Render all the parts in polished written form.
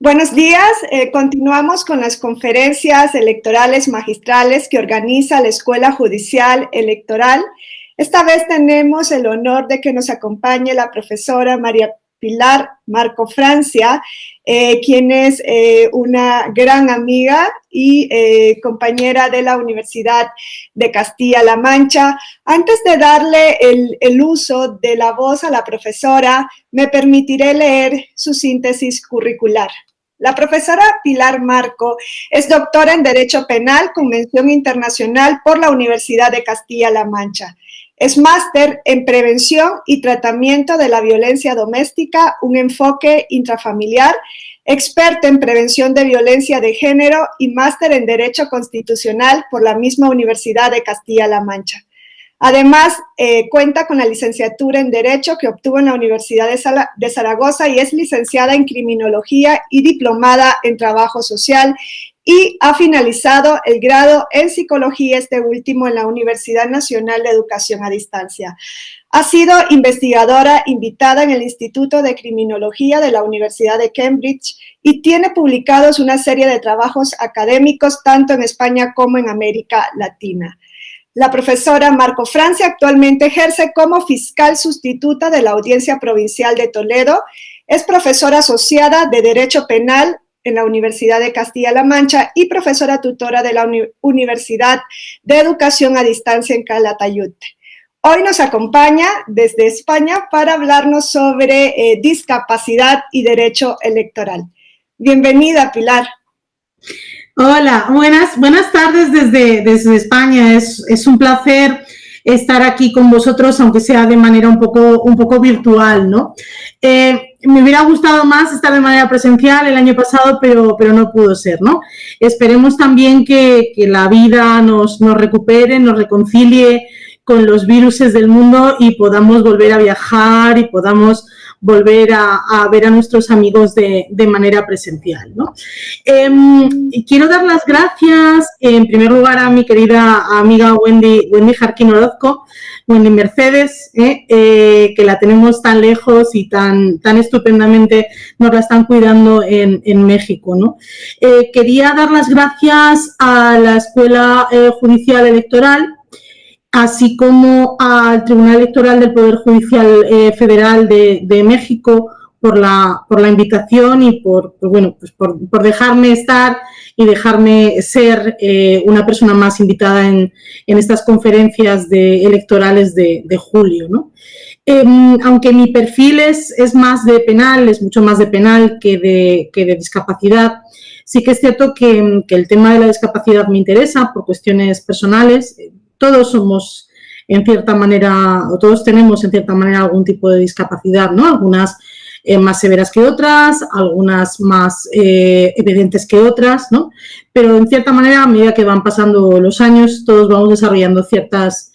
Buenos días, continuamos con las conferencias electorales magistrales que organiza la Escuela Judicial Electoral. Esta vez tenemos el honor de que nos acompañe la profesora María Pilar Marco Francia, quien es una gran amiga y compañera de la Universidad de Castilla-La Mancha. Antes de darle el uso de la voz a la profesora, me permitiré leer su síntesis curricular. La profesora Pilar Marco es doctora en Derecho Penal con mención internacional por la Universidad de Castilla-La Mancha. Es máster en Prevención y Tratamiento de la Violencia Doméstica, un enfoque intrafamiliar, experta en Prevención de Violencia de Género y máster en Derecho Constitucional por la misma Universidad de Castilla-La Mancha. Además, cuenta con la licenciatura en Derecho que obtuvo en la Universidad de Zaragoza y es licenciada en Criminología y diplomada en Trabajo Social y ha finalizado el grado en Psicología, este último en la Universidad Nacional de Educación a Distancia. Ha sido investigadora invitada en el Instituto de Criminología de la Universidad de Cambridge y tiene publicados una serie de trabajos académicos tanto en España como en América Latina. La profesora Marco Francia actualmente ejerce como fiscal sustituta de la Audiencia Provincial de Toledo, es profesora asociada de Derecho Penal en la Universidad de Castilla-La Mancha y profesora tutora de la Universidad de Educación a Distancia en Calatayud. Hoy nos acompaña desde España para hablarnos sobre discapacidad y derecho electoral. Bienvenida, Pilar. Hola, buenas tardes desde España. Es un placer estar aquí con vosotros, aunque sea de manera un poco virtual, ¿no? Me hubiera gustado más estar de manera presencial el año pasado, pero no pudo ser, ¿no? Esperemos también que la vida nos recupere, nos reconcilie con los viruses del mundo y podamos volver a viajar y podamos volver a ver a nuestros amigos de manera presencial, ¿no? Quiero dar las gracias, en primer lugar, a mi querida amiga Wendy Jarquín Orozco, Wendy Mercedes, que la tenemos tan lejos y tan estupendamente nos la están cuidando en México, ¿no? Quería dar las gracias a la Escuela Judicial Electoral, así como al Tribunal Electoral del Poder Judicial Federal de México por la invitación y por dejarme estar y dejarme ser una persona más invitada en estas conferencias electorales de julio, ¿no? Aunque mi perfil es más de penal, es mucho más de penal que de discapacidad, sí que es cierto que el tema de la discapacidad me interesa por cuestiones personales. Todos somos, en cierta manera, o todos tenemos, en cierta manera, algún tipo de discapacidad, ¿no? Algunas más severas que otras, algunas más evidentes que otras, ¿no? Pero, en cierta manera, a medida que van pasando los años, todos vamos desarrollando ciertas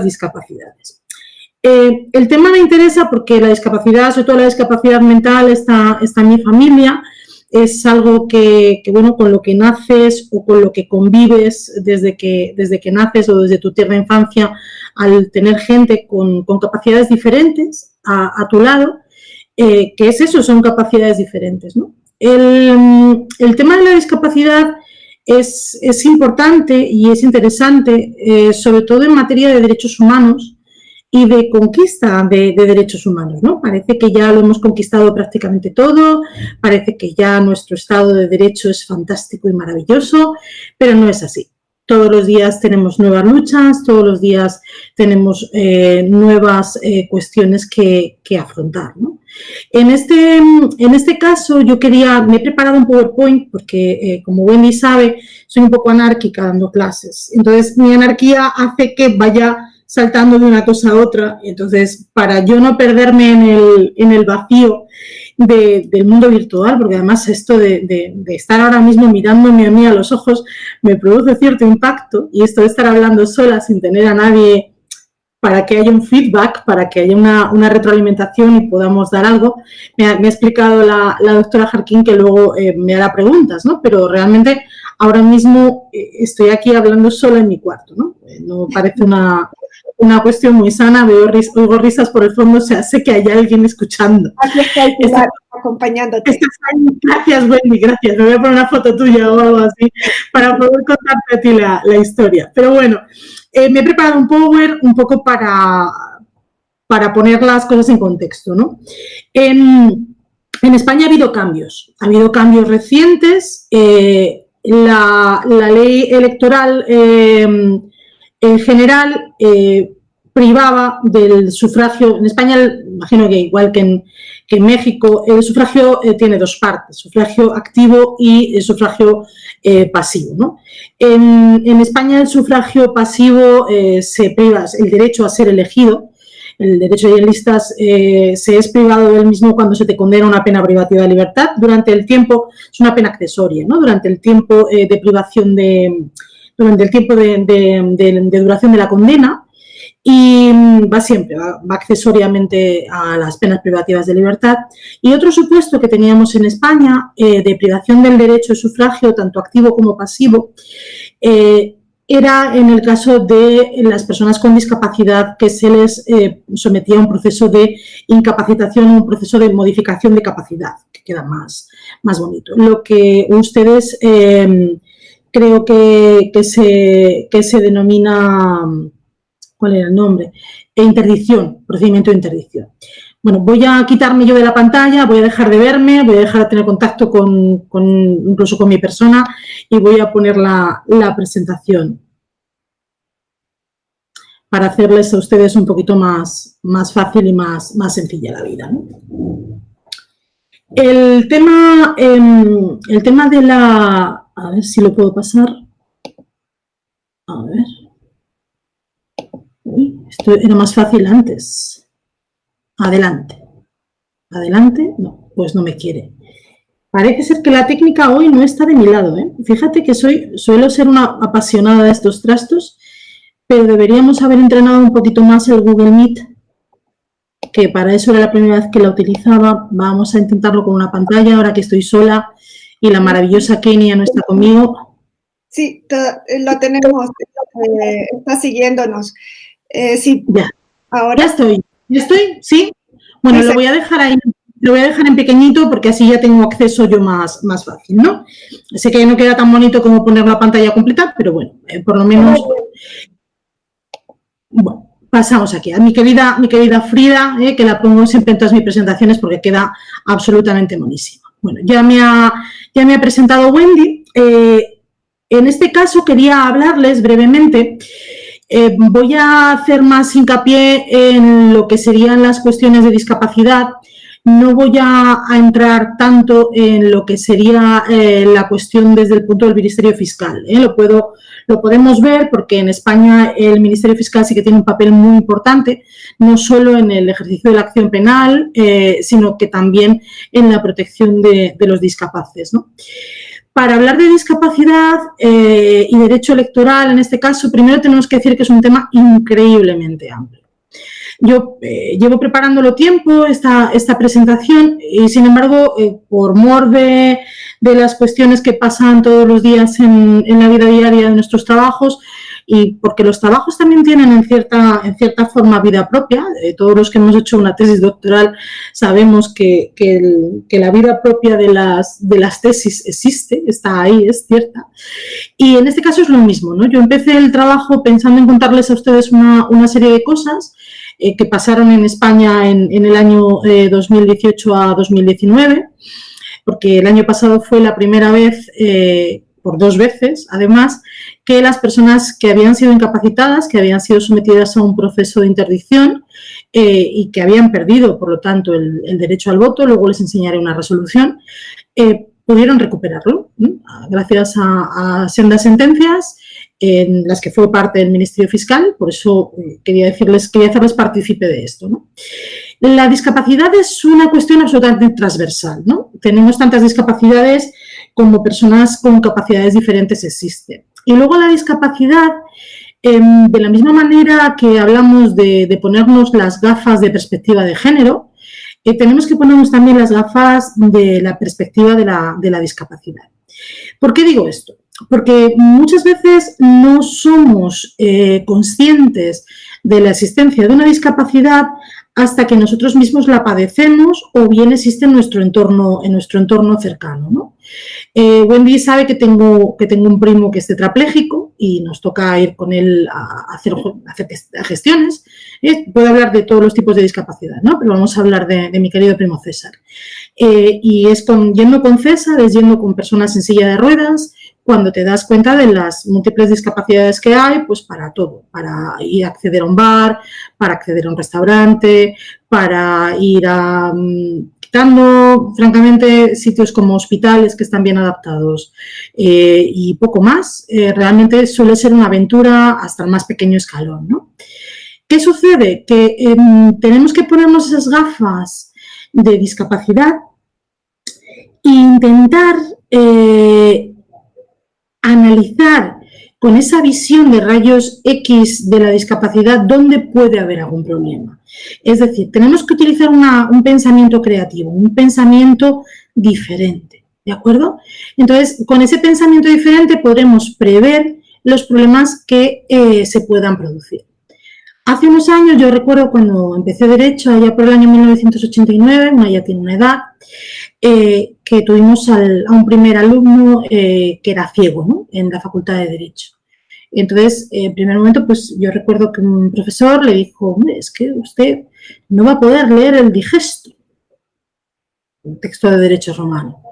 discapacidades. El tema me interesa porque la discapacidad, sobre todo la discapacidad mental, está en mi familia. Es algo que con lo que naces o con lo que convives desde que naces o desde tu tierna infancia, al tener gente con capacidades diferentes a tu lado, que es eso, son capacidades diferentes, ¿no? El tema de la discapacidad es importante y es interesante, sobre todo en materia de derechos humanos y de conquista de derechos humanos, ¿no? Parece que ya lo hemos conquistado prácticamente todo, parece que ya nuestro Estado de Derecho es fantástico y maravilloso, pero no es así. Todos los días tenemos nuevas luchas, todos los días tenemos nuevas cuestiones que afrontar, ¿no? En este caso me he preparado un PowerPoint porque, como Wendy sabe, soy un poco anárquica dando clases. Entonces, mi anarquía hace que vaya saltando de una cosa a otra. Entonces, para yo no perderme en el vacío del mundo virtual, porque además esto de estar ahora mismo mirándome a mí a los ojos me produce cierto impacto, y esto de estar hablando sola sin tener a nadie para que haya un feedback, para que haya una retroalimentación y podamos dar algo. Me ha explicado la doctora Jarquín que luego me hará preguntas, ¿no? Pero realmente ahora mismo estoy aquí hablando sola en mi cuarto, ¿no? No parece una una cuestión muy sana, oigo risas por el fondo, o sea, sé que hay alguien escuchando. Aquí estoy, Pilar, acompañándote. Gracias, Wendy, gracias. Me voy a poner una foto tuya o algo así para poder contarte a ti la historia. Pero bueno, me he preparado un power un poco para poner las cosas en contexto, ¿no? En España ha habido cambios recientes. La ley electoral en general privaba del sufragio. En España, imagino que igual que en México, el sufragio tiene dos partes, sufragio activo y el sufragio pasivo, ¿no? En España el sufragio pasivo se priva el derecho a ser elegido. El derecho de listas se es privado del mismo cuando se te condena una pena privativa de libertad. Durante el tiempo, es una pena accesoria, ¿no? Durante el tiempo de privación durante el tiempo de duración de la condena, y va accesoriamente a las penas privativas de libertad. Y otro supuesto que teníamos en España de privación del derecho de sufragio, tanto activo como pasivo, era en el caso de las personas con discapacidad que se les sometía a un proceso de incapacitación, un proceso de modificación de capacidad, que queda más bonito. Lo que ustedes creo que se denomina, ¿cuál era el nombre? Interdicción, procedimiento de interdicción. Bueno, voy a quitarme yo de la pantalla, voy a dejar de verme, voy a dejar de tener contacto incluso con mi persona, y voy a poner la presentación para hacerles a ustedes un poquito más fácil y más sencilla la vida, ¿no? El tema de la... A ver si lo puedo pasar. A ver. Esto era más fácil antes. Adelante. Adelante. No, pues no me quiere. Parece ser que la técnica hoy no está de mi lado, ¿eh? Fíjate que suelo ser una apasionada de estos trastos, pero deberíamos haber entrenado un poquito más el Google Meet, que para eso era la primera vez que la utilizaba. Vamos a intentarlo con una pantalla, ahora que estoy sola y la maravillosa Kenia no está conmigo. Sí, lo tenemos, está siguiéndonos. Sí, ya. Ahora. ¿Ya estoy? ¿Sí? Bueno, sí, lo voy a dejar ahí. Lo voy a dejar en pequeñito porque así ya tengo acceso yo más fácil, ¿no? Sé que no queda tan bonito como poner la pantalla completa, pero bueno, por lo menos... Bueno, pasamos aquí a mi querida Frida, que la pongo siempre en todas mis presentaciones porque queda absolutamente monísima. Bueno, ya me ha presentado Wendy. En este caso quería hablarles brevemente. Voy a hacer más hincapié en lo que serían las cuestiones de discapacidad. No voy a entrar tanto en lo que sería la cuestión desde el punto del Ministerio Fiscal. Lo podemos ver porque en España el Ministerio Fiscal sí que tiene un papel muy importante, no solo en el ejercicio de la acción penal, sino que también en la protección de los discapaces, ¿no? Para hablar de discapacidad y derecho electoral, en este caso, primero tenemos que decir que es un tema increíblemente amplio. Yo llevo preparándolo tiempo, esta presentación, y sin embargo, por mor de las cuestiones que pasan todos los días en la vida diaria de nuestros trabajos, y porque los trabajos también tienen en cierta forma vida propia. Todos los que hemos hecho una tesis doctoral sabemos que la vida propia de las tesis existe, está ahí, es cierta. Y en este caso es lo mismo, ¿no? Yo empecé el trabajo pensando en contarles a ustedes una serie de cosas que pasaron en España en el año 2018 a 2019, porque el año pasado fue la primera vez, por 2 veces, además, que las personas que habían sido incapacitadas, que habían sido sometidas a un proceso de interdicción y que habían perdido, por lo tanto, el derecho al voto, luego les enseñaré una resolución, pudieron recuperarlo, ¿no? Gracias a sendas sentencias en las que fue parte del Ministerio Fiscal. Por eso quería hacerles partícipe de esto, ¿no? La discapacidad es una cuestión absolutamente transversal, ¿no? Tenemos tantas discapacidades como personas con capacidades diferentes existen. Y luego la discapacidad, de la misma manera que hablamos de ponernos las gafas de perspectiva de género, tenemos que ponernos también las gafas de la perspectiva de la discapacidad. ¿Por qué digo esto? porque muchas veces no somos conscientes de la existencia de una discapacidad hasta que nosotros mismos la padecemos o bien existe en nuestro entorno cercano, ¿no? Wendy sabe que tengo un primo que es tetrapléjico y nos toca ir con él a hacer gestiones. Puedo hablar de todos los tipos de discapacidad, ¿no? Pero vamos a hablar de mi querido primo César. Y es yendo con César, es yendo con personas en silla de ruedas, cuando te das cuenta de las múltiples discapacidades que hay, pues para todo, para ir a acceder a un bar, para acceder a un restaurante, para ir a... quitando, francamente, sitios como hospitales que están bien adaptados y poco más, realmente suele ser una aventura hasta el más pequeño escalón, ¿no? ¿Qué sucede? Que tenemos que ponernos esas gafas de discapacidad e intentar analizar con esa visión de rayos X de la discapacidad dónde puede haber algún problema. Es decir, tenemos que utilizar un pensamiento creativo, un pensamiento diferente, ¿de acuerdo? Entonces, con ese pensamiento diferente podremos prever los problemas que se puedan producir. Hace unos años, yo recuerdo cuando empecé Derecho, allá por el año 1989, una ya tiene una edad, que tuvimos a un primer alumno que era ciego, ¿no? En la Facultad de Derecho. Entonces, en primer momento, pues yo recuerdo que un profesor le dijo, hombre, es que usted no va a poder leer el digesto, un texto de derecho romano.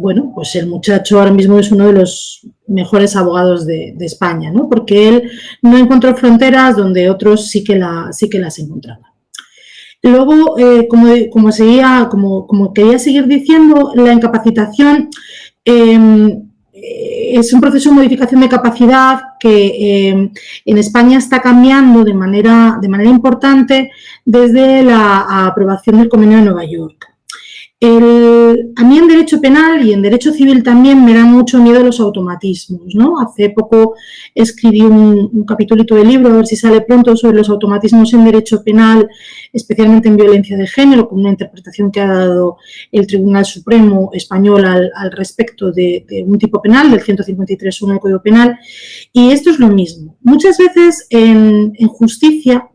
Bueno, pues el muchacho ahora mismo es uno de los mejores abogados de España, ¿no? Porque él no encontró fronteras donde otros sí que las encontraban. Luego, como quería seguir diciendo, la incapacitación es un proceso de modificación de capacidad que en España está cambiando de manera importante desde la aprobación del Convenio de Nueva York. A mí en Derecho Penal y en Derecho Civil también me da mucho miedo los automatismos, ¿no? Hace poco escribí un capitulito de libro, a ver si sale pronto, sobre los automatismos en Derecho Penal, especialmente en violencia de género, con una interpretación que ha dado el Tribunal Supremo Español al respecto de un tipo penal, del 153.1 del Código Penal, y esto es lo mismo. Muchas veces en justicia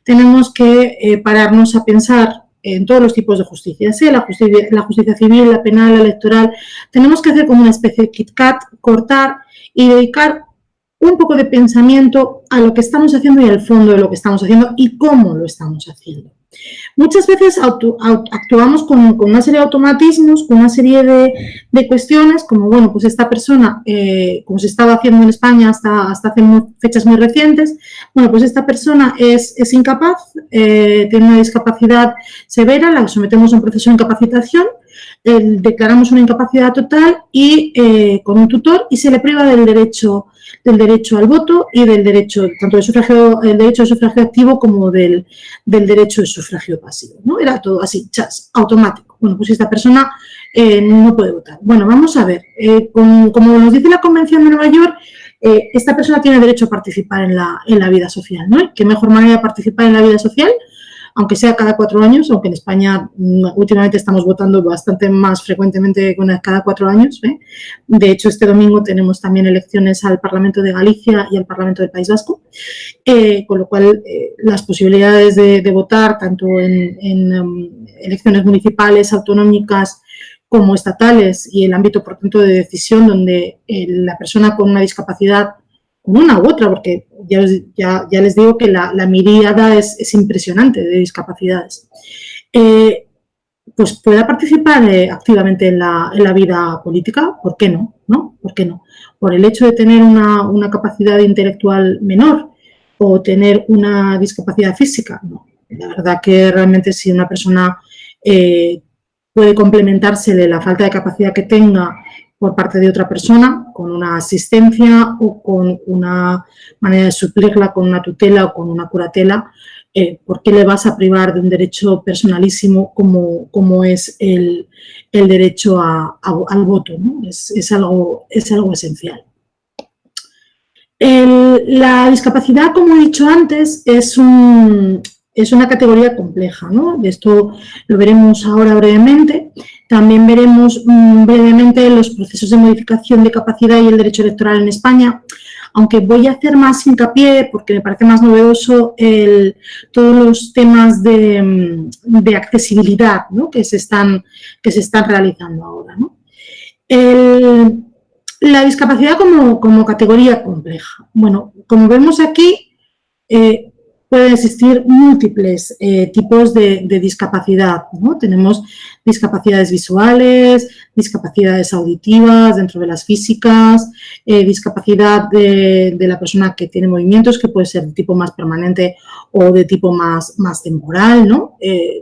tenemos que pararnos a pensar en todos los tipos de justicia, sea la justicia civil, la penal, la electoral. Tenemos que hacer como una especie de Kit-Kat, cortar y dedicar un poco de pensamiento a lo que estamos haciendo y al fondo de lo que estamos haciendo y cómo lo estamos haciendo. Muchas veces actuamos con una serie de automatismos, con una serie de cuestiones, como, bueno, pues esta persona, como se estaba haciendo en España hasta hace fechas muy recientes, bueno, pues esta persona es incapaz, tiene una discapacidad severa, la sometemos a un proceso de incapacitación, declaramos una incapacidad total y con un tutor y se le priva del derecho al voto y del derecho, tanto el derecho de sufragio activo como del derecho de sufragio pasivo, ¿no? Era todo así, automático. Bueno, pues esta persona no puede votar. Bueno, vamos a ver, como nos dice la Convención de Nueva York, esta persona tiene derecho a participar en la vida social, ¿no? ¿Qué mejor manera de participar en la vida social? Aunque sea cada 4 años, aunque en España últimamente estamos votando bastante más frecuentemente cada 4 años. De hecho, este domingo tenemos también elecciones al Parlamento de Galicia y al Parlamento del País Vasco, con lo cual las posibilidades de votar tanto en elecciones municipales, autonómicas como estatales y el ámbito, por tanto, de decisión donde la persona con una discapacidad, con una u otra, porque ya les digo que la miríada es impresionante de discapacidades, pues pueda participar activamente en la vida política. ¿Por qué no? ¿Por qué no? Por el hecho de tener una capacidad intelectual menor o tener una discapacidad física. No. La verdad que realmente si una persona puede complementársele la falta de capacidad que tenga por parte de otra persona, con una asistencia o con una manera de suplirla con una tutela o con una curatela, ¿por qué le vas a privar de un derecho personalísimo como es el derecho al voto, ¿no? Es algo esencial. La discapacidad, como he dicho antes, es una categoría compleja, ¿no? De esto lo veremos ahora brevemente. También veremos brevemente los procesos de modificación de capacidad y el derecho electoral en España, aunque voy a hacer más hincapié, porque me parece más novedoso, todos los temas de accesibilidad, ¿no?, que se están realizando ahora, ¿no? La discapacidad como categoría compleja. Bueno, como vemos aquí, pueden existir múltiples tipos de discapacidad, ¿no? Tenemos discapacidades visuales, discapacidades auditivas dentro de las físicas, discapacidad de la persona que tiene movimientos, que puede ser de tipo más permanente o de tipo más temporal, ¿no?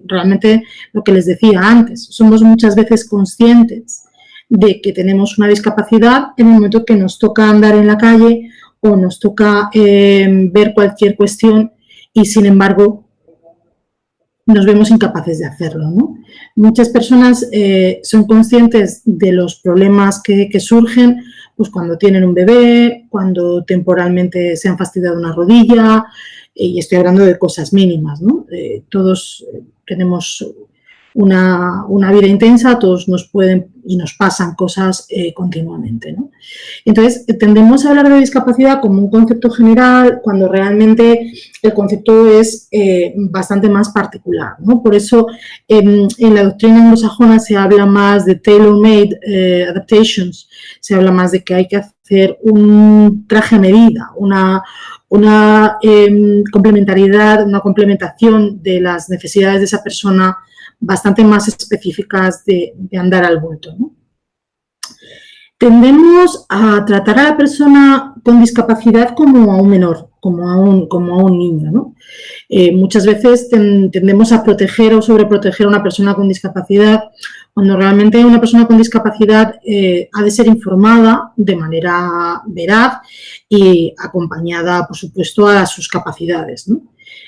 Realmente, lo que les decía antes, somos muchas veces conscientes de que tenemos una discapacidad en el momento que nos toca andar en la calle o nos toca ver cualquier cuestión y, sin embargo, nos vemos incapaces de hacerlo, ¿no? Muchas personas son conscientes de los problemas que surgen pues cuando tienen un bebé, cuando temporalmente se han fastidiado una rodilla, y estoy hablando de cosas mínimas, ¿no? Todos tenemos una vida intensa, a todos nos pueden y nos pasan cosas continuamente, ¿no? Entonces, tendemos a hablar de discapacidad como un concepto general cuando realmente el concepto es bastante más particular, ¿no? Por eso en la doctrina anglosajona se habla más de tailor-made adaptations, se habla más de que hay que hacer un traje a medida, una complementariedad, una complementación de las necesidades de esa persona bastante más específicas de andar al bulto, ¿no? Tendemos a tratar a la persona con discapacidad como a un menor, como a un niño, ¿no? Muchas veces tendemos a proteger o sobreproteger a una persona con discapacidad, cuando realmente una persona con discapacidad ha de ser informada de manera veraz y acompañada, por supuesto, a sus capacidades, ¿no?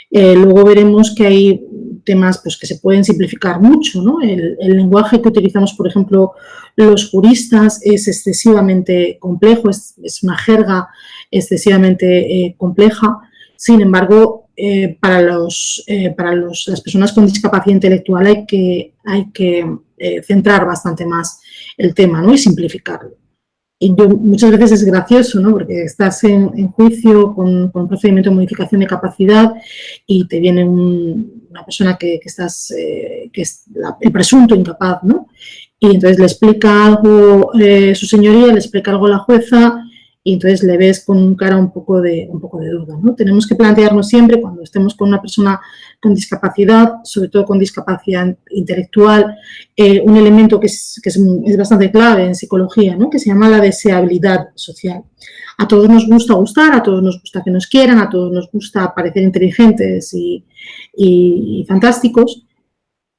Luego veremos que hay temas pues, que se pueden simplificar mucho, ¿no? El lenguaje que utilizamos, por ejemplo, los juristas es excesivamente complejo, es una jerga excesivamente compleja. Sin embargo, para las personas con discapacidad intelectual hay que centrar bastante más el tema, ¿no? Y simplificarlo. Y muchas veces es gracioso, ¿no? Porque estás en juicio con un procedimiento de modificación de capacidad y te viene una persona que es el presunto incapaz, ¿no? Y entonces le explica algo su señoría, le explica algo la jueza y entonces le ves con cara un poco de duda, ¿no? Tenemos que plantearnos siempre, cuando estemos con una persona con discapacidad, sobre todo con discapacidad intelectual, un elemento que es bastante clave en psicología, ¿no? Que se llama la deseabilidad social. A todos nos gusta gustar, a todos nos gusta que nos quieran, a todos nos gusta parecer inteligentes y fantásticos,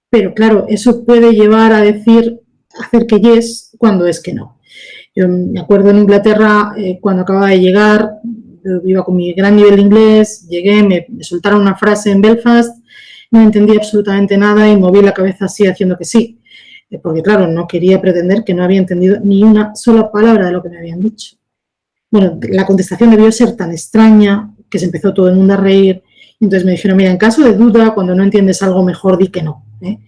pero claro, eso puede llevar a hacer que yes cuando es que no. Yo me acuerdo en Inglaterra, cuando acababa de llegar, yo iba con mi gran nivel de inglés, llegué, me soltaron una frase en Belfast, no entendí absolutamente nada y moví la cabeza así haciendo que sí, porque claro, no quería pretender que no había entendido ni una sola palabra de lo que me habían dicho. Bueno, la contestación debió ser tan extraña que se empezó todo el mundo a reír. Entonces me dijeron, mira, en caso de duda, cuando no entiendes algo, mejor di que no, ¿eh?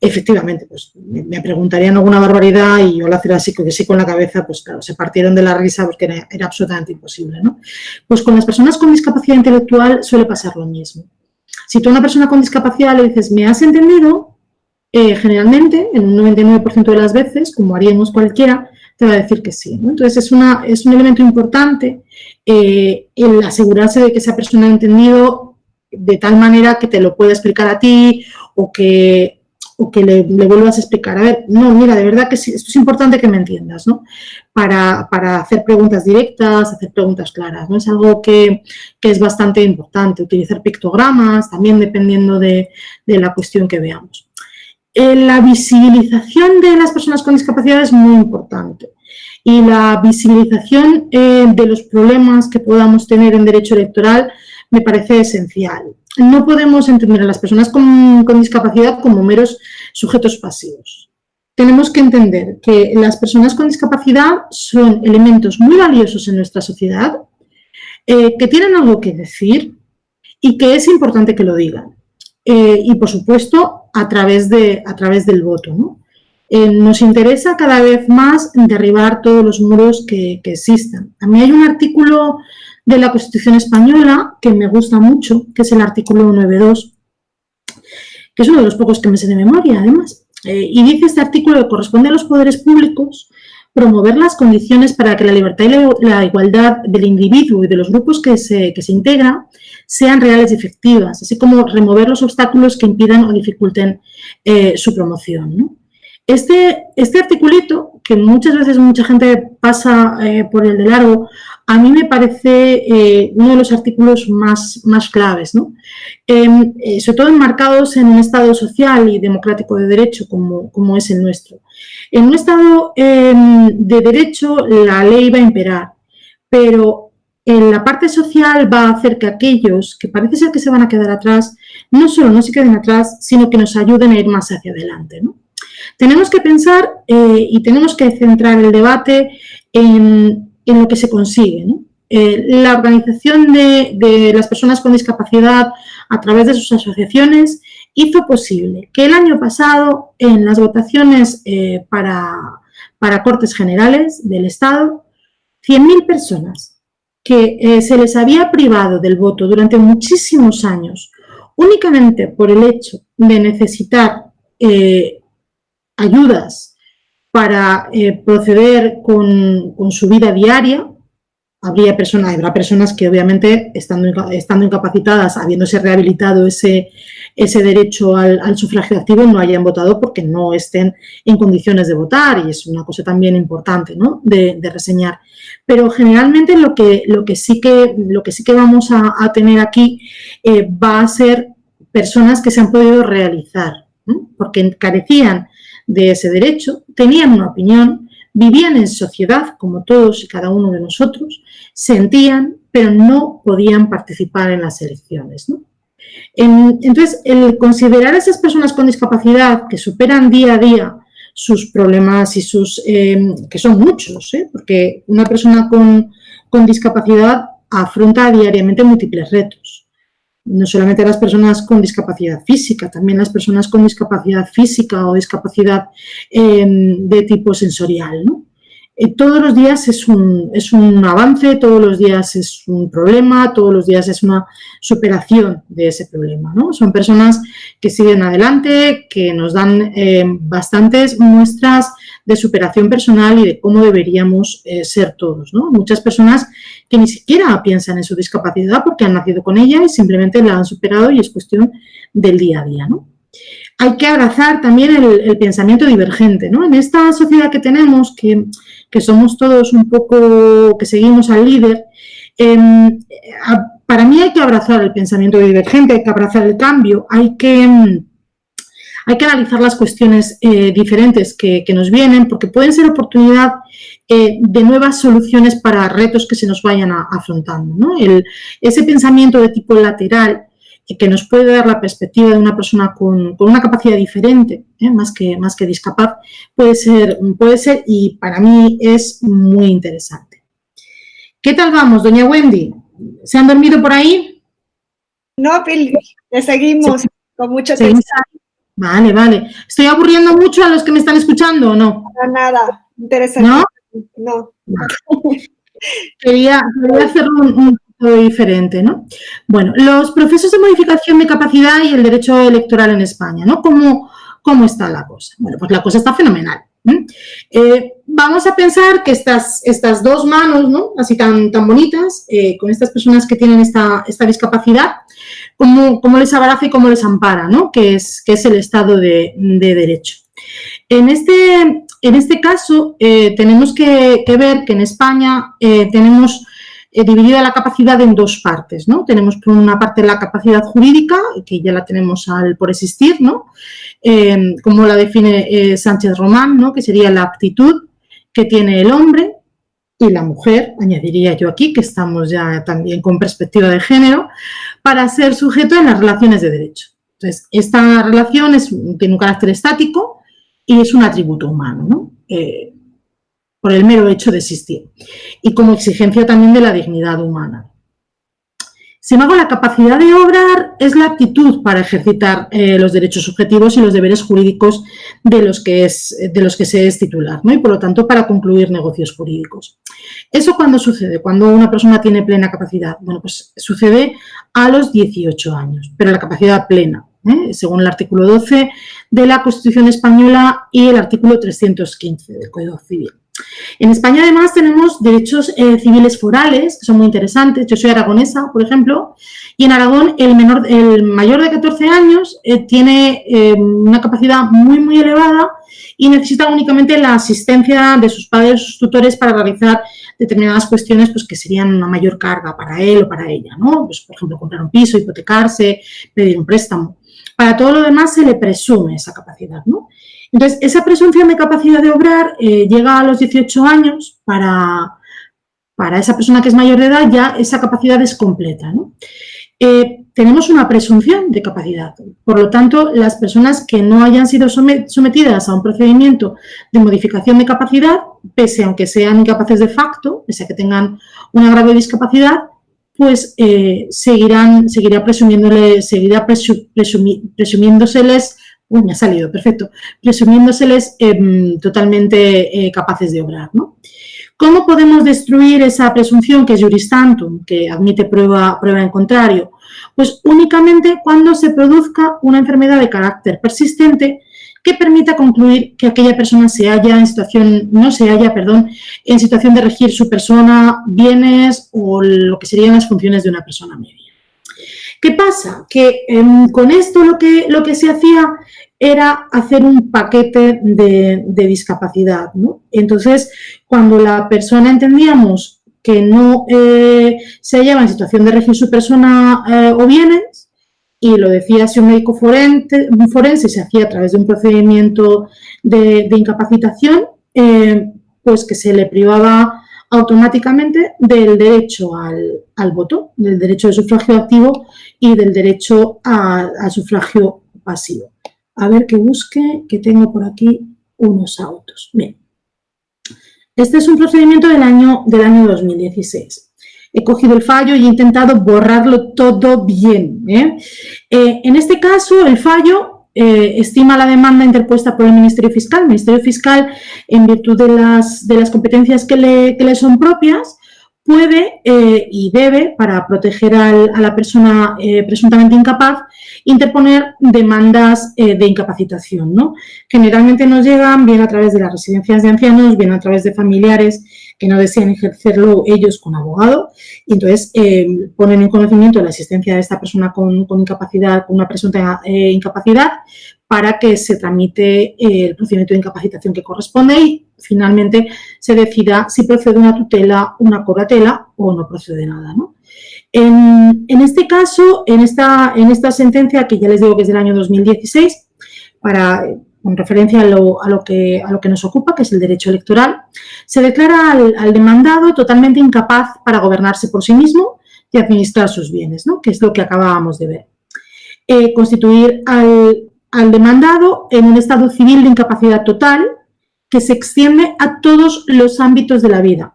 Efectivamente, pues me preguntarían alguna barbaridad y yo al hacer así que sí con la cabeza, pues claro, se partieron de la risa porque era absolutamente imposible, ¿no? Pues con las personas con discapacidad intelectual suele pasar lo mismo. Si tú a una persona con discapacidad le dices, ¿me has entendido? Generalmente, en un 99% de las veces, como haríamos cualquiera, te va a decir que sí, ¿no? Entonces es un elemento importante el asegurarse de que esa persona ha entendido de tal manera que te lo pueda explicar a ti o que le vuelvas a explicar. A ver, no, mira, de verdad que sí, esto es importante que me entiendas, ¿no? Para hacer preguntas directas, hacer preguntas claras, ¿no? Es algo que es bastante importante. Utilizar pictogramas, también dependiendo de la cuestión que veamos. La visibilización de las personas con discapacidad es muy importante. Y la visibilización de los problemas que podamos tener en derecho electoral me parece esencial. No podemos entender a las personas con discapacidad como meros sujetos pasivos. Tenemos que entender que las personas con discapacidad son elementos muy valiosos en nuestra sociedad, que tienen algo que decir y que es importante que lo digan. Y, por supuesto, a través del voto, ¿no? Nos interesa cada vez más derribar todos los muros que existan. A mí hay un artículo de la Constitución española que me gusta mucho, que es el artículo 9.2, que es uno de los pocos que me sé de memoria, además. Y dice este artículo que corresponde a los poderes públicos promover las condiciones para que la libertad y la igualdad del individuo y de los grupos que se integran sean reales y efectivas, así como remover los obstáculos que impidan o dificulten su promoción, ¿no? Este articulito, que muchas veces mucha gente pasa por el de largo, a mí me parece uno de los artículos más claves, ¿no? Sobre todo enmarcados en un Estado social y democrático de derecho como es el nuestro. En un Estado de derecho la ley va a imperar, pero en la parte social va a hacer que aquellos que parece ser que se van a quedar atrás, no solo no se queden atrás, sino que nos ayuden a ir más hacia adelante, ¿no? Tenemos que pensar y tenemos que centrar el debate en lo que se consigue, ¿no? La organización de las personas con discapacidad a través de sus asociaciones hizo posible que el año pasado en las votaciones para Cortes Generales del Estado, 100.000 personas que se les había privado del voto durante muchísimos años únicamente por el hecho de necesitar ayudas para proceder con su vida diaria. Habrá personas que obviamente estando incapacitadas, habiéndose rehabilitado ese derecho al sufragio activo, no hayan votado porque no estén en condiciones de votar, y es una cosa también importante, ¿no?, de reseñar. Pero generalmente lo que sí que vamos a tener aquí va a ser personas que se han podido realizar, ¿no?, porque carecían de ese derecho, tenían una opinión, vivían en sociedad como todos y cada uno de nosotros, sentían, pero no podían participar en las elecciones, ¿no? Entonces, el considerar a esas personas con discapacidad que superan día a día sus problemas y que son muchos, porque una persona con discapacidad afronta diariamente múltiples retos. No solamente las personas con discapacidad física, también las personas con discapacidad física o discapacidad de tipo sensorial, ¿no? Todos los días es un avance, todos los días es un problema, todos los días es una superación de ese problema, ¿no? Son personas que siguen adelante, que nos dan bastantes muestras de superación personal y de cómo deberíamos ser todos, ¿no? Muchas personas que ni siquiera piensan en su discapacidad porque han nacido con ella y simplemente la han superado y es cuestión del día a día, ¿no? Hay que abrazar también el pensamiento divergente, ¿no? En esta sociedad que tenemos, que somos todos un poco, que seguimos al líder, para mí hay que abrazar el pensamiento divergente, hay que abrazar el cambio, hay que analizar las cuestiones diferentes que nos vienen, porque pueden ser oportunidad de nuevas soluciones para retos que se nos vayan afrontando, ¿no? Ese pensamiento de tipo lateral que nos puede dar la perspectiva de una persona con una capacidad diferente, más que discapaz, puede ser y para mí es muy interesante. ¿Qué tal vamos, doña Wendy? ¿Se han dormido por ahí? No, Pili, le seguimos con mucha atención. Vale. ¿Estoy aburriendo mucho a los que me están escuchando o no? Nada, interesante. No. Quería hacerlo un poco diferente, ¿no? Bueno, los procesos de modificación de capacidad y el derecho electoral en España, ¿no? ¿Cómo está la cosa? Bueno, pues la cosa está fenomenal. Vamos a pensar que estas dos manos, ¿no?, así tan bonitas, con estas personas que tienen esta discapacidad, cómo les abraza y cómo les ampara, ¿no?, que es el Estado de Derecho. En este caso, tenemos que ver que en España tenemos dividida la capacidad en dos partes, ¿no? Tenemos por una parte la capacidad jurídica, que ya la tenemos por existir, ¿no? Como la define Sánchez Román, ¿no?, que sería la aptitud que tiene el hombre y la mujer, añadiría yo aquí, que estamos ya también con perspectiva de género, para ser sujeto en las relaciones de derecho. Entonces, esta relación tiene un carácter estático y es un atributo humano, ¿no? Por el mero hecho de existir y como exigencia también de la dignidad humana. Sin embargo, la capacidad de obrar es la aptitud para ejercitar los derechos subjetivos y los deberes jurídicos de los que se es titular, ¿no? Y por lo tanto para concluir negocios jurídicos. ¿Eso cuándo sucede? Cuando una persona tiene plena capacidad. Bueno, pues sucede a los 18 años, pero la capacidad plena, según el artículo 12 de la Constitución Española y el artículo 315 del Código Civil. En España, además, tenemos derechos civiles forales, que son muy interesantes. Yo soy aragonesa, por ejemplo, y en Aragón el mayor de 14 años tiene una capacidad muy, muy elevada y necesita únicamente la asistencia de sus padres o sus tutores para realizar determinadas cuestiones pues, que serían una mayor carga para él o para ella, ¿no? Pues, por ejemplo, comprar un piso, hipotecarse, pedir un préstamo. Para todo lo demás se le presume esa capacidad, ¿no? Entonces, esa presunción de capacidad de obrar llega a los 18 años, para esa persona que es mayor de edad ya esa capacidad es completa, ¿no? Tenemos una presunción de capacidad, por lo tanto, las personas que no hayan sido sometidas a un procedimiento de modificación de capacidad, pese a que sean incapaces de facto, pese a que tengan una grave discapacidad, pues seguirá presumiéndoseles me ha salido, perfecto. Presumiéndoseles totalmente capaces de obrar, ¿no? ¿Cómo podemos destruir esa presunción que es juris tantum, que admite prueba en contrario? Pues únicamente cuando se produzca una enfermedad de carácter persistente que permita concluir que aquella persona no se halla en situación de regir su persona, bienes o lo que serían las funciones de una persona media. ¿Qué pasa? Que con esto lo que se hacía era hacer un paquete de discapacidad, ¿no? Entonces, cuando la persona entendíamos que no se hallaba en situación de regir su persona o bienes, y lo decía si un médico forense se hacía a través de un procedimiento de incapacitación, pues que se le privaba automáticamente del derecho al voto, del derecho de sufragio activo y del derecho al sufragio pasivo. A ver que busque, que tengo por aquí unos autos. Bien. Este es un procedimiento del año 2016. He cogido el fallo y he intentado borrarlo todo bien. En este caso, el fallo estima la demanda interpuesta por el Ministerio Fiscal. El Ministerio Fiscal, en virtud de las competencias que le son propias, puede y debe, para proteger a la persona presuntamente incapaz, interponer demandas de incapacitación, ¿no? Generalmente nos llegan bien a través de las residencias de ancianos, bien a través de familiares que no desean ejercerlo ellos con abogado, y entonces ponen en conocimiento la existencia de esta persona con incapacidad, con una presunta incapacidad, para que se tramite el procedimiento de incapacitación que corresponde y finalmente se decida si procede una tutela, una curatela o no procede nada, ¿no? En este caso, en esta sentencia, que ya les digo que es del año 2016, con referencia a lo que nos ocupa, que es el derecho electoral, se declara al demandado totalmente incapaz para gobernarse por sí mismo y administrar sus bienes, ¿no? Que es lo que acabábamos de ver. Constituir al demandado en un estado civil de incapacidad total que se extiende a todos los ámbitos de la vida,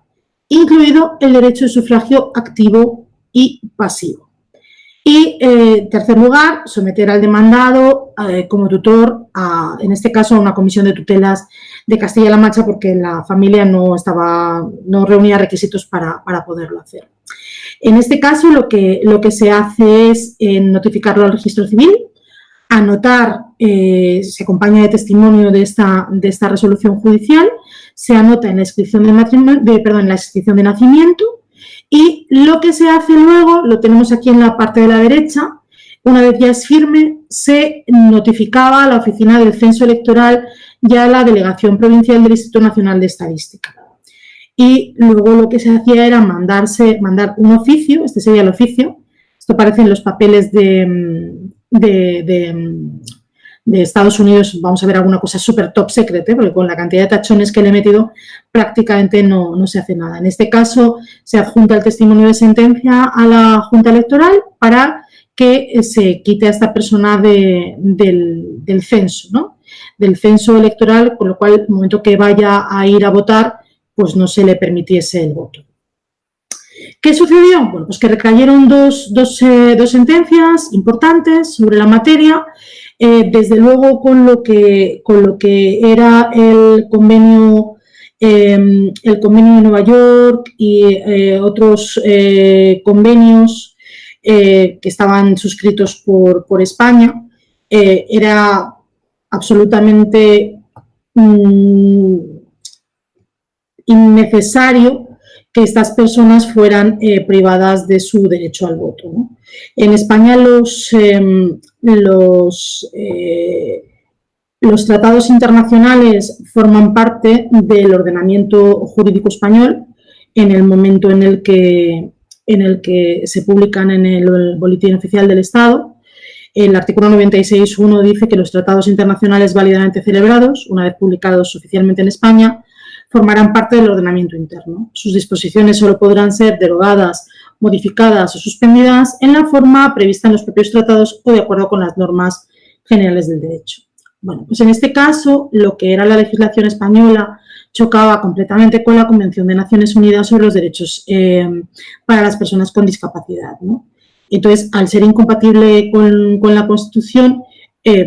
incluido el derecho de sufragio activo y pasivo. Y, en tercer lugar, someter al demandado como tutor, en este caso, a una comisión de tutelas de Castilla-La Mancha, porque la familia no reunía requisitos para poderlo hacer. En este caso, lo que se hace es notificarlo al registro civil, anotar, se acompaña de testimonio de esta resolución judicial, se anota en la inscripción en la inscripción de nacimiento, y lo que se hace luego, lo tenemos aquí en la parte de la derecha, una vez ya es firme, se notificaba a la oficina del censo electoral y a la delegación provincial del Instituto Nacional de Estadística. Y luego lo que se hacía era mandar un oficio, este sería el oficio, esto aparece en los papeles de Estados Unidos, vamos a ver alguna cosa súper top secret, porque con la cantidad de tachones que le he metido prácticamente no se hace nada. En este caso se adjunta el testimonio de sentencia a la Junta Electoral para que se quite a esta persona del censo, ¿no? Del censo electoral, con lo cual el momento que vaya a ir a votar, pues no se le permitiese el voto. ¿Qué sucedió? Bueno, pues que recayeron dos sentencias importantes sobre la materia, desde luego con lo que era el convenio de Nueva York y otros convenios que estaban suscritos por España. Era absolutamente innecesario que estas personas fueran privadas de su derecho al voto, ¿no? En España los tratados internacionales forman parte del ordenamiento jurídico español en el momento en el que se publican en el Boletín Oficial del Estado. El artículo 96.1 dice que los tratados internacionales válidamente celebrados, una vez publicados oficialmente en España, formarán parte del ordenamiento interno. Sus disposiciones solo podrán ser derogadas, modificadas o suspendidas en la forma prevista en los propios tratados o de acuerdo con las normas generales del derecho. Bueno, pues en este caso, lo que era la legislación española chocaba completamente con la Convención de Naciones Unidas sobre los derechos para las personas con discapacidad, ¿no? Entonces, al ser incompatible con la Constitución,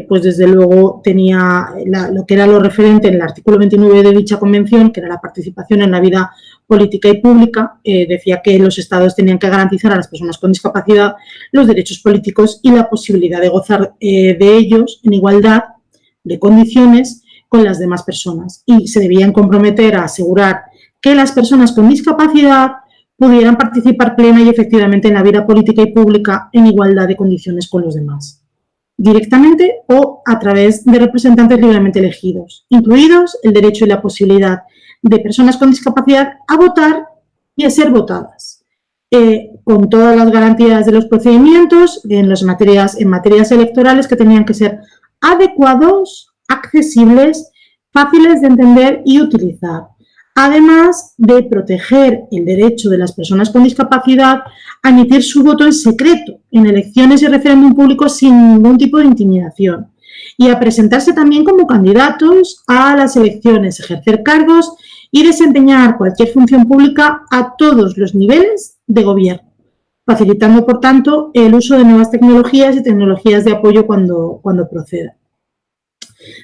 pues desde luego tenía lo que era lo referente en el artículo 29 de dicha convención, que era la participación en la vida política y pública. Decía que los estados tenían que garantizar a las personas con discapacidad los derechos políticos y la posibilidad de gozar de ellos en igualdad de condiciones con las demás personas, y se debían comprometer a asegurar que las personas con discapacidad pudieran participar plena y efectivamente en la vida política y pública en igualdad de condiciones con los demás, directamente o a través de representantes libremente elegidos, incluidos el derecho y la posibilidad de personas con discapacidad a votar y a ser votadas, con todas las garantías de los procedimientos en materias electorales que tenían que ser adecuados, accesibles, fáciles de entender y utilizar, además de proteger el derecho de las personas con discapacidad a emitir su voto en secreto en elecciones y referéndum públicos sin ningún tipo de intimidación, y a presentarse también como candidatos a las elecciones, ejercer cargos y desempeñar cualquier función pública a todos los niveles de gobierno, facilitando, por tanto, el uso de nuevas tecnologías y tecnologías de apoyo cuando proceda.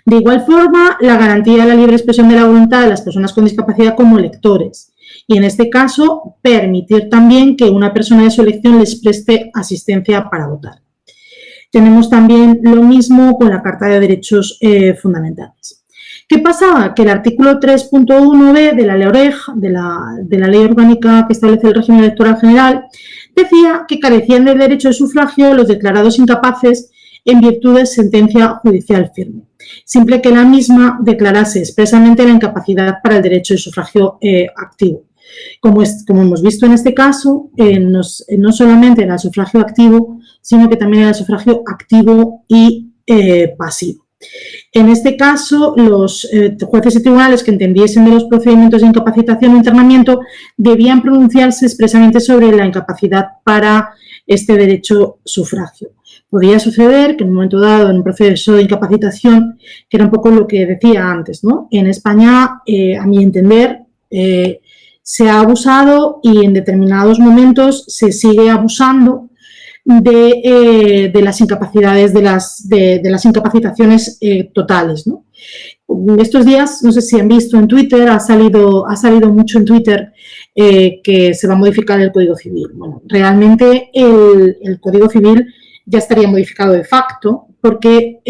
De igual forma, la garantía de la libre expresión de la voluntad de las personas con discapacidad como electores, y en este caso, permitir también que una persona de su elección les preste asistencia para votar. Tenemos también lo mismo con la Carta de Derechos Fundamentales. ¿Qué pasaba? Que el artículo 3.1b de la Ley OREG, de la Ley Orgánica que establece el régimen electoral general, decía que carecían del derecho de sufragio los declarados incapaces en virtud de sentencia judicial firme, siempre que la misma declarase expresamente la incapacidad para el derecho de sufragio activo. Como hemos visto en este caso, no solamente era el sufragio activo, sino que también era el sufragio activo y pasivo. En este caso, los jueces y tribunales que entendiesen de los procedimientos de incapacitación o internamiento debían pronunciarse expresamente sobre la incapacidad para este derecho sufragio. Podría suceder que en un momento dado, en un proceso de incapacitación, que era un poco lo que decía antes, ¿no? En España, a mi entender, se ha abusado y en determinados momentos se sigue abusando de las incapacidades, de las incapacitaciones totales, ¿no? Estos días, no sé si han visto en Twitter, ha salido mucho en Twitter que se va a modificar el Código Civil. Bueno, realmente el Código Civil ya estaría modificado de facto, porque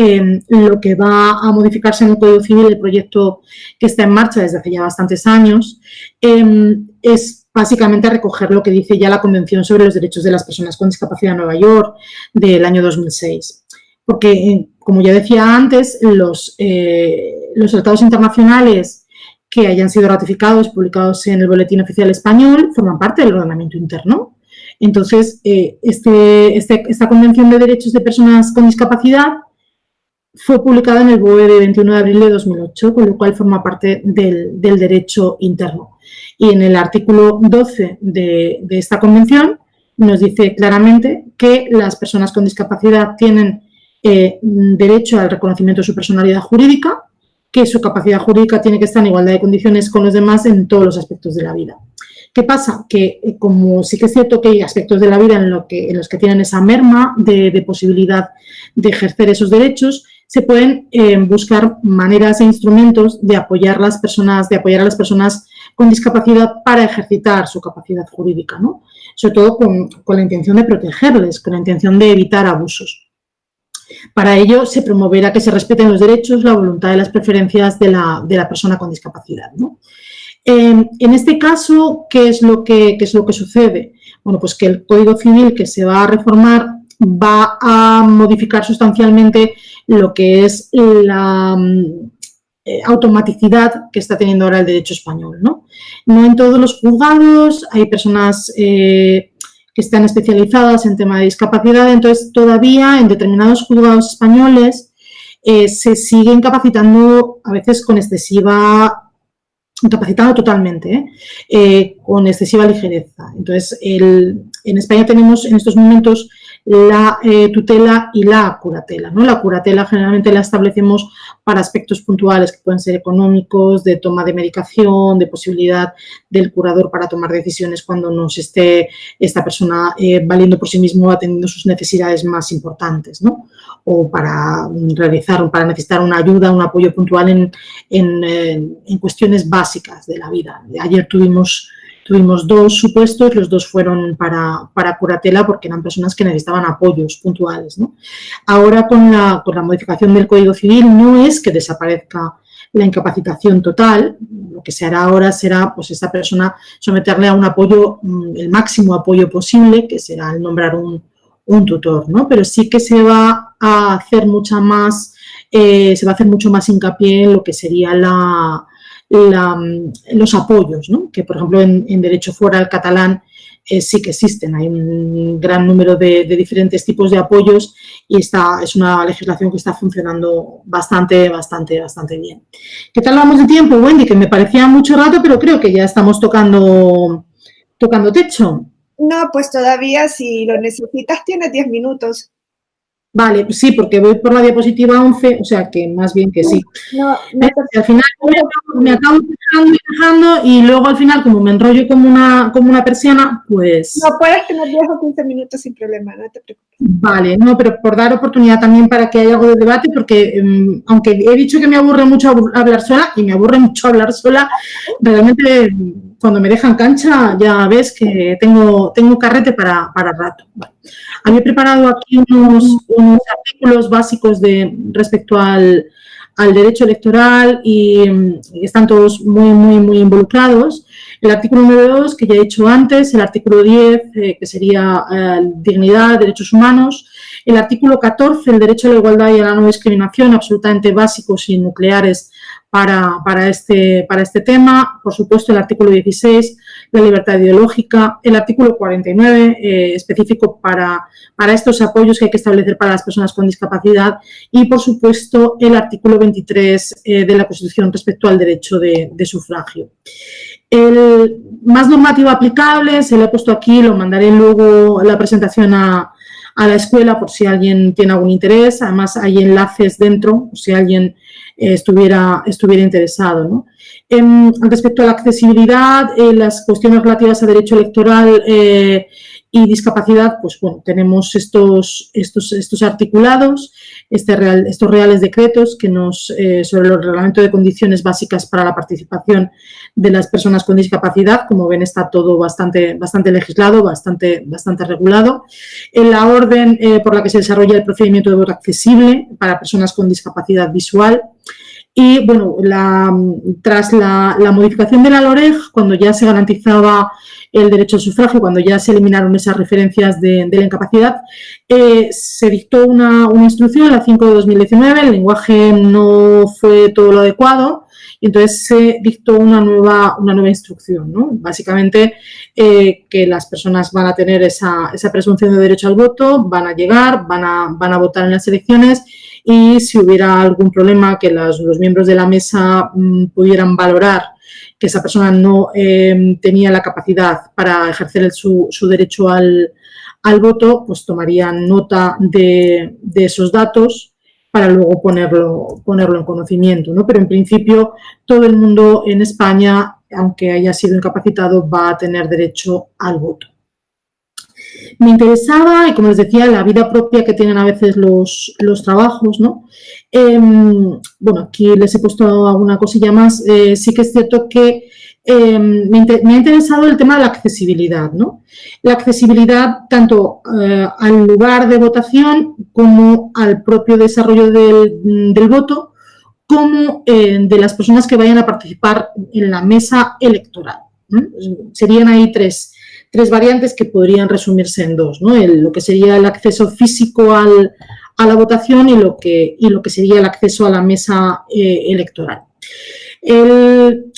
lo que va a modificarse en el Código Civil, el proyecto que está en marcha desde hace ya bastantes años, es básicamente recoger lo que dice ya la Convención sobre los Derechos de las Personas con Discapacidad de Nueva York del año 2006. Porque, como ya decía antes, los tratados internacionales que hayan sido ratificados y publicados en el Boletín Oficial Español forman parte del ordenamiento interno. Entonces, esta Convención de Derechos de Personas con Discapacidad fue publicada en el BOE de 21 de abril de 2008, con lo cual forma parte del derecho interno. Y en el artículo 12 de esta Convención nos dice claramente que las personas con discapacidad tienen derecho al reconocimiento de su personalidad jurídica, que su capacidad jurídica tiene que estar en igualdad de condiciones con los demás en todos los aspectos de la vida. ¿Qué pasa? Que como sí que es cierto que hay aspectos de la vida en los que tienen esa merma de posibilidad de ejercer esos derechos, se pueden buscar maneras e instrumentos de apoyar a las personas con discapacidad para ejercitar su capacidad jurídica, ¿no? Sobre todo con la intención de protegerles, con la intención de evitar abusos. Para ello, se promoverá que se respeten los derechos, la voluntad y las preferencias de la persona con discapacidad, ¿no? En este caso, ¿qué es lo que sucede? Bueno, pues que el Código Civil que se va a reformar va a modificar sustancialmente lo que es la automaticidad que está teniendo ahora el derecho español, ¿no? No en todos los juzgados hay personas que están especializadas en tema de discapacidad, entonces todavía en determinados juzgados españoles se siguen capacitando a veces capacitando totalmente, con excesiva ligereza. Entonces, en España tenemos en estos momentos la tutela y la curatela, ¿no? La curatela generalmente la establecemos para aspectos puntuales que pueden ser económicos, de toma de medicación, de posibilidad del curador para tomar decisiones cuando no se esté esta persona valiendo por sí mismo, atendiendo sus necesidades más importantes, ¿no? O para necesitar una ayuda, un apoyo puntual en cuestiones básicas de la vida. Ayer tuvimos 2 supuestos, los 2 fueron para curatela porque eran personas que necesitaban apoyos puntuales, ¿no? Ahora con la modificación del Código Civil no es que desaparezca la incapacitación total, lo que se hará ahora será pues esta persona someterle a un apoyo, el máximo apoyo posible, que será el nombrar un tutor, ¿no? Pero sí que se va a hacer mucho más hincapié en lo que sería los apoyos, ¿no? Que, por ejemplo, en derecho foral catalán sí que existen. Hay un gran número de diferentes tipos de apoyos y es una legislación que está funcionando bastante bien. ¿Qué tal vamos de tiempo, Wendy? Que me parecía mucho rato, pero creo que ya estamos tocando techo. No, pues todavía si lo necesitas tienes 10 minutos. Vale, pues sí, porque voy por la diapositiva 11, o sea que más bien que sí. No al final me acabo dejando y luego al final, como me enrollo como una persiana, pues... No, puedes tener 10 o 15 minutos sin problema, no te preocupes. Vale, no, pero por dar oportunidad también para que haya algo de debate, porque aunque he dicho que me aburre mucho hablar sola, y me aburre mucho hablar sola, realmente cuando me dejan cancha ya ves que tengo carrete para rato. Vale. Había preparado aquí unos artículos básicos respecto al derecho electoral y están todos muy involucrados. El artículo 9.2, que ya he dicho antes, el artículo 10, que sería dignidad, derechos humanos, el artículo 14, el derecho a la igualdad y a la no discriminación, absolutamente básicos y nucleares para este tema. Por supuesto, el artículo 16, la libertad ideológica, el artículo 49, específico para estos apoyos que hay que establecer para las personas con discapacidad y, por supuesto, el artículo 23 de la Constitución respecto al derecho de sufragio. Más normativa aplicable, se lo he puesto aquí, lo mandaré luego la presentación a la escuela por si alguien tiene algún interés. Además, hay enlaces dentro, por si alguien estuviera interesado, ¿no? Respecto a la accesibilidad, las cuestiones relativas a derecho electoral y discapacidad, pues bueno, tenemos estos articulados, estos reales decretos que sobre el reglamento de condiciones básicas para la participación de las personas con discapacidad. Como ven, está todo bastante legislado, bastante regulado. En la orden por la que se desarrolla el procedimiento de voto accesible para personas con discapacidad visual. Y bueno, tras la modificación de la LOREG, cuando ya se garantizaba el derecho al sufragio, cuando ya se eliminaron esas referencias de la incapacidad, se dictó una instrucción, la 5 de 2019, el lenguaje no fue todo lo adecuado y entonces se dictó una nueva instrucción, ¿no? Básicamente que las personas van a tener esa presunción de derecho al voto, van a llegar, van a votar en las elecciones y si hubiera algún problema que los miembros de la mesa pudieran valorar que esa persona no tenía la capacidad para ejercer su derecho al voto, pues tomarían nota de esos datos para luego ponerlo en conocimiento, ¿no? Pero en principio todo el mundo en España aunque haya sido incapacitado, va a tener derecho al voto. Me interesaba, y como les decía, la vida propia que tienen a veces los trabajos, ¿no? Bueno, aquí les he puesto alguna cosilla más. Sí que es cierto que me ha interesado el tema de la accesibilidad, ¿no? La accesibilidad tanto al lugar de votación como al propio desarrollo del voto, como de las personas que vayan a participar en la mesa electoral, ¿no? Serían ahí tres variantes que podrían resumirse en dos, ¿no? Lo que sería el acceso físico a la votación y lo que sería el acceso a la mesa electoral.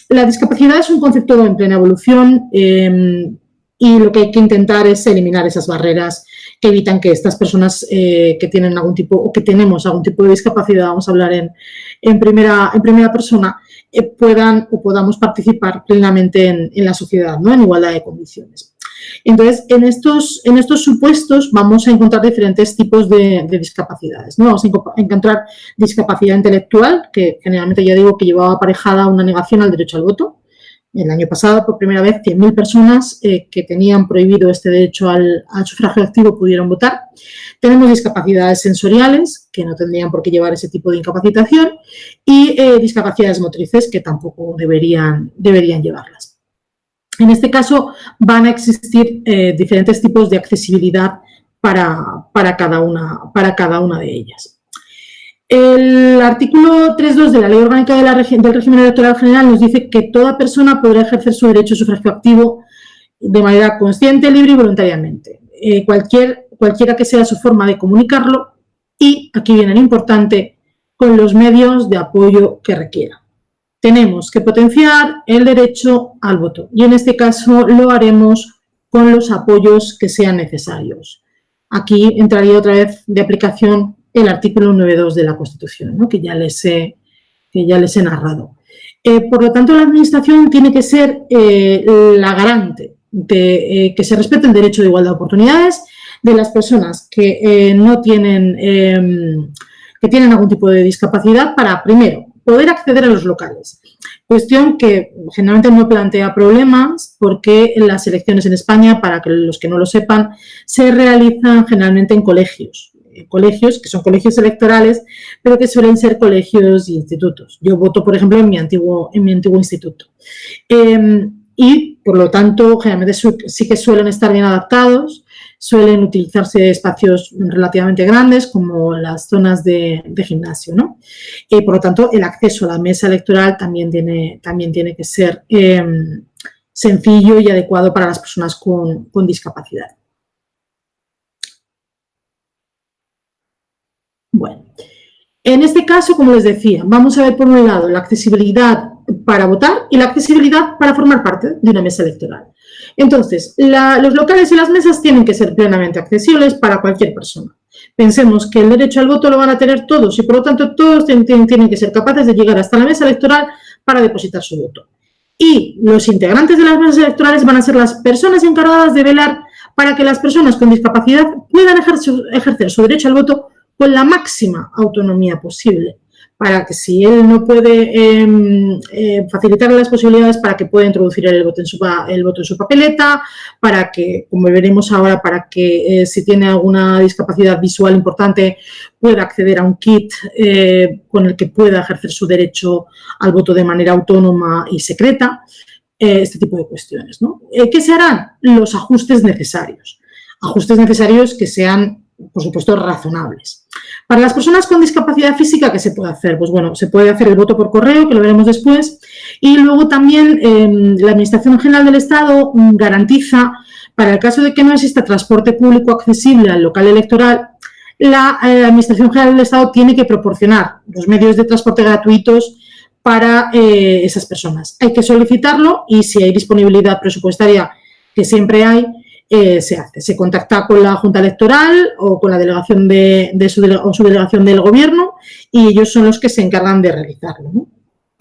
La discapacidad es un concepto en plena evolución y lo que hay que intentar es eliminar esas barreras que evitan que estas personas que tienen algún tipo o que tenemos algún tipo de discapacidad, vamos a hablar en primera persona, podamos participar plenamente en la sociedad, ¿no? En igualdad de condiciones. Entonces, en estos supuestos vamos a encontrar diferentes tipos de discapacidades, ¿no? Vamos a encontrar discapacidad intelectual, que generalmente ya digo que llevaba aparejada una negación al derecho al voto. El año pasado, por primera vez, 100.000 personas que tenían prohibido este derecho al sufragio activo pudieron votar. Tenemos discapacidades sensoriales, que no tendrían por qué llevar ese tipo de incapacitación, y discapacidades motrices, que tampoco deberían llevarlas. En este caso, van a existir diferentes tipos de accesibilidad para cada una de ellas. El artículo 3.2 de la Ley Orgánica del Régimen Electoral General nos dice que toda persona podrá ejercer su derecho a sufragio activo de manera consciente, libre y voluntariamente, cualquiera que sea su forma de comunicarlo, y, aquí viene lo importante, con los medios de apoyo que requiera. Tenemos que potenciar el derecho al voto y en este caso lo haremos con los apoyos que sean necesarios. Aquí entraría otra vez de aplicación el artículo 9.2 de la Constitución, ¿no? que ya les he narrado. Por lo tanto, la Administración tiene que ser la garante de que se respete el derecho de igualdad de oportunidades de las personas que no tienen, que tienen algún tipo de discapacidad para, primero, poder acceder a los locales. Cuestión que generalmente no plantea problemas porque las elecciones en España, para que los que no lo sepan, se realizan generalmente en colegios que son colegios electorales, pero que suelen ser colegios y institutos. Yo voto, por ejemplo, en mi antiguo instituto. Y, por lo tanto, generalmente sí que suelen estar bien adaptados, suelen utilizarse espacios relativamente grandes como las zonas de gimnasio, ¿no? Por lo tanto, el acceso a la mesa electoral también tiene que ser sencillo y adecuado para las personas con discapacidad. Bueno, en este caso, como les decía, vamos a ver por un lado la accesibilidad para votar y la accesibilidad para formar parte de una mesa electoral. Entonces, los locales y las mesas tienen que ser plenamente accesibles para cualquier persona. Pensemos que el derecho al voto lo van a tener todos y, por lo tanto, todos tienen que ser capaces de llegar hasta la mesa electoral para depositar su voto. Y los integrantes de las mesas electorales van a ser las personas encargadas de velar para que las personas con discapacidad puedan ejercer su derecho al voto con la máxima autonomía posible, para que si él no puede facilitarle las posibilidades para que pueda introducir el voto en su papeleta, para que, como veremos ahora, para que si tiene alguna discapacidad visual importante pueda acceder a un kit con el que pueda ejercer su derecho al voto de manera autónoma y secreta, este tipo de cuestiones, ¿no? ¿Qué se harán? Los ajustes necesarios que sean, por supuesto, razonables. Para las personas con discapacidad física, ¿qué se puede hacer? Pues bueno, se puede hacer el voto por correo, que lo veremos después, y luego también la Administración General del Estado garantiza, para el caso de que no exista transporte público accesible al local electoral, la Administración General del Estado tiene que proporcionar los medios de transporte gratuitos para esas personas. Hay que solicitarlo y si hay disponibilidad presupuestaria, que siempre hay, se hace. Se contacta con la Junta Electoral o con la delegación su delegación del Gobierno y ellos son los que se encargan de realizarlo, ¿no?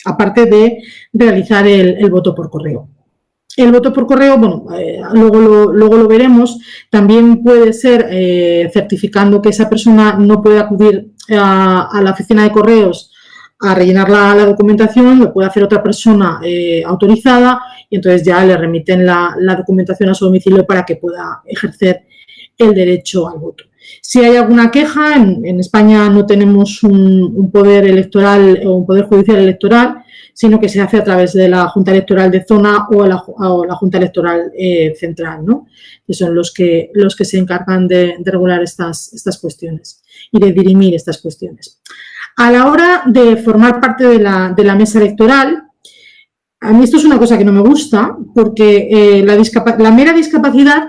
Aparte de realizar el voto por correo. El voto por correo, bueno, luego lo veremos, también puede ser certificando que esa persona no puede acudir a la oficina de correos a rellenar la documentación, lo puede hacer otra persona autorizada y entonces ya le remiten la documentación a su domicilio para que pueda ejercer el derecho al voto. Si hay alguna queja, en España no tenemos un poder electoral o un poder judicial electoral, sino que se hace a través de la Junta Electoral de Zona o la Junta Electoral Central, ¿no? Que son los que se encargan de regular estas cuestiones y de dirimir estas cuestiones. A la hora de formar parte de la mesa electoral, a mí esto es una cosa que no me gusta porque la mera discapacidad